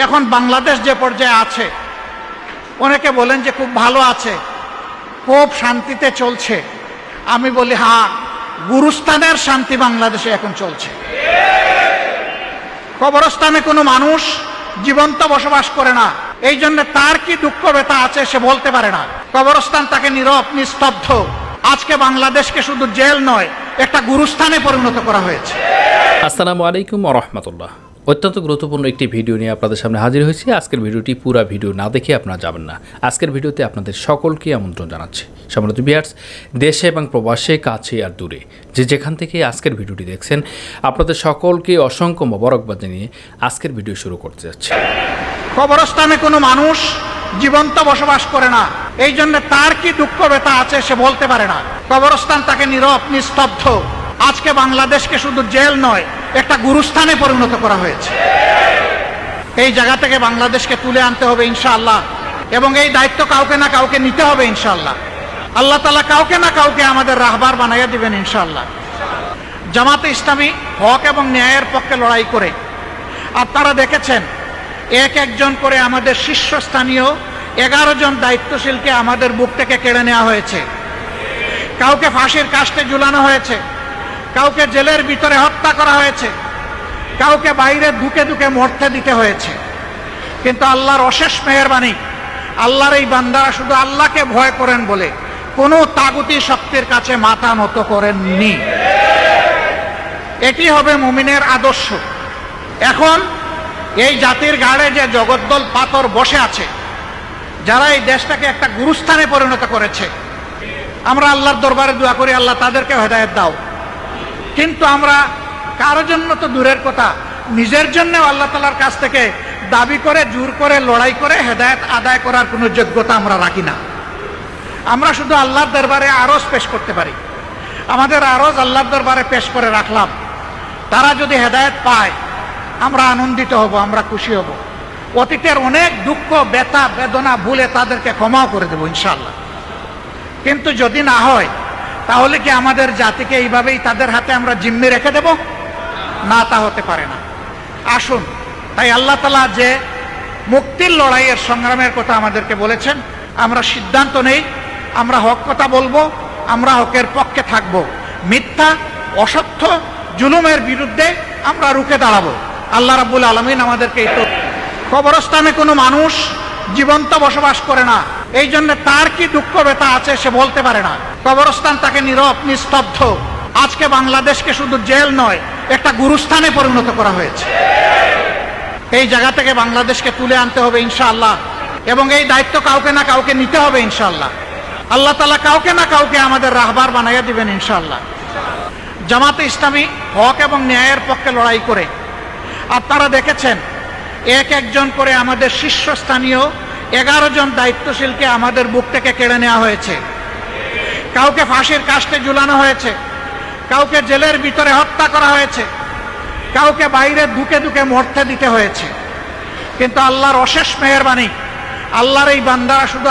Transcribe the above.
এখন বাংলাদেশ যে পর্যায়ে আছে, অনেকে বলেন যে খুব ভালো আছে, খুব শান্তিতে চলছে। আমি বলি হ্যাঁ, গুরুস্থানের শান্তি বাংলাদেশে এখন চলছে। কবরস্থানে কোনো মানুষ জীবন্ত বসবাস করে না, এই জন্য তার কি দুঃখ ব্যথা আছে সে বলতে পারে না। কবরস্থান তাকে নীরব নিস্তব্ধ। আজকে বাংলাদেশকে শুধু জেল নয়, একটা গুরুস্থানে পরিণত করা হয়েছে। আসসালামু আলাইকুম ওয়া রাহমাতুল্লাহ। অত্যন্ত গুরুত্বপূর্ণ একটি ভিডিও নিয়ে আপনাদের সামনে হাজির হয়েছি। আজকের ভিডিওটি পুরো ভিডিও না দেখে আপনারা যাবেন না। আজকের ভিডিওতে আপনাদের সকলকে আমন্ত্রণ জানাচ্ছি। সম্মানিত ভিউয়ার্স, দেশে এবং প্রবাসে, কাছে আর দূরে যে যেখান থেকে আজকের ভিডিওটি দেখছেন, আপনাদের সকলকে অসংখ্য মোবারকবাদ জানিয়ে আজকের ভিডিও শুরু করতে যাচ্ছি। কবরস্থানে কোনো মানুষ জীবন্ত বসবাস করে না, এই জন্য তার কি দুঃখ ব্যথা আছে সে বলতে পারে না। কবরস্থান তাকে নীরব নিস্তব্ধ। আজকে বাংলাদেশকে শুধু জেল নয়, একটা গুরুস্থানে পরিণত করা হয়েছে। এই জায়গা থেকে বাংলাদেশকে তুলে আনতে হবে ইনশাআল্লাহ, এবং এই দায়িত্ব কাউকে না কাউকে নিতে হবে ইনশাআল্লাহ। আল্লাহ তাআলা কাউকে না কাউকে আমাদের রাহবার বানাইয়া দিবেন ইনশাআল্লাহ। জামাতে ইসলামী হক এবং ন্যায়ের পক্ষে লড়াই করে আপনারা দেখেছেন, এক একজন করে আমাদের শীর্ষস্থানীয় 11 জন দায়িত্বশীলকে আমাদের বুক থেকে কেড়ে নেওয়া হয়েছে। কাউকে ফাঁসির কাস্টে ঝুলানো হয়েছে, কাউকে জেলের ভিতরে হত্যা করা হয়েছে, কাউকে বাইরে ধুকে ধুকে মরতে দিতে হয়েছে। কিন্তু আল্লাহর অশেষ মেহেরবানি, আল্লাহর এই বান্দারা শুধু আল্লাহকে ভয় করেন বলে কোনো তাগুতি শক্তির কাছে মাথা নত করেননি। এটি হবে মুমিনের আদর্শ। এখন এই জাতির ঘাড়ে যে জগদ্দল পাথর বসে আছে, যারা এই দেশটাকে একটা গুরুস্থানে পরিণত করেছে, আমরা আল্লাহর দরবারে দোয়া করি, আল্লাহ তাদেরকে হেদায়েত দাও। কিন্তু আমরা কারোর জন্য তো দূরের কথা, নিজের জন্য আল্লাহ তাআলার কাছ থেকে দাবি করে, জোর করে, লড়াই করে হেদায়েত আদায় করার কোনো যোগ্যতা আমরা রাখি না। আমরা শুধু আল্লাহর দরবারে আরজ পেশ করতে পারি। আমাদের আরজ আল্লাহর দরবারে পেশ করে রাখলাম, তারা যদি হেদায়েত পায় আমরা আনন্দিত হব, আমরা খুশি হব। অতীতের অনেক দুঃখ ব্যথা বেদনা ভুলে তাদেরকে ক্ষমাও করে দেব ইনশাআল্লাহ। কিন্তু যদি না হয়, তাহলে কি আমাদের জাতিকে এইভাবেই তাদের হাতে আমরা জিম্মি রেখে দেব? না, তা হতে পারে না। আসুন, তাই আল্লাহ তাআলা যে মুক্তির লড়াইয়ের সংগ্রামের কথা আমাদেরকে বলেছেন, আমরা সিদ্ধান্ত নেই, আমরা হক কথা বলবো, আমরা হকের পক্ষে থাকব। মিথ্যা, অসত্য, জুলুমের বিরুদ্ধে আমরা রুখে দাঁড়াবো। আল্লাহ রাব্বুল আলামিন আমাদেরকে এই তো। কবরস্থানে কোনো মানুষ জীবন্ত বসবাস করে না, এই জন্য তার কি দুঃখ ব্যথা আছে সে বলতে পারে না। কবরস্থান তাকে নীরব নিস্তব্ধ। আজকে বাংলাদেশকে শুধু জেল নয়, একটা গুরুস্থানে পরিণত করা হয়েছে। এই জায়গা থেকে বাংলাদেশকে তুলে আনতে হবে ইনশাআল্লাহ, এবং এই দায়িত্ব কাউকে না কাউকে নিতে হবে ইনশাআল্লাহ। আল্লাহ তাআলা কাউকে না কাউকে আমাদের রাহবার বানাইয়া দিবেন ইনশাআল্লাহ। জামাতে ইসলামী হক এবং ন্যায়ের পক্ষে লড়াই করে আপনারা দেখেছেন, এক একজন করে আমাদের শীর্ষস্থানীয় 11 জন দায়িত্বশীলকে আমাদের বুক থেকে কেড়ে নেওয়া হয়েছে। কাউকে ফাঁসির কাস্টে ঝুলানো হয়েছে, কাউকে জেলের ভিতরে হত্যা করা হয়েছে, কাউকে বাইরে ধুকে ধুকে মরতে দিতে হয়েছে। কিন্তু আল্লাহর অশেষ মেহেরবানি, আল্লাহর এই বান্দারা শুধু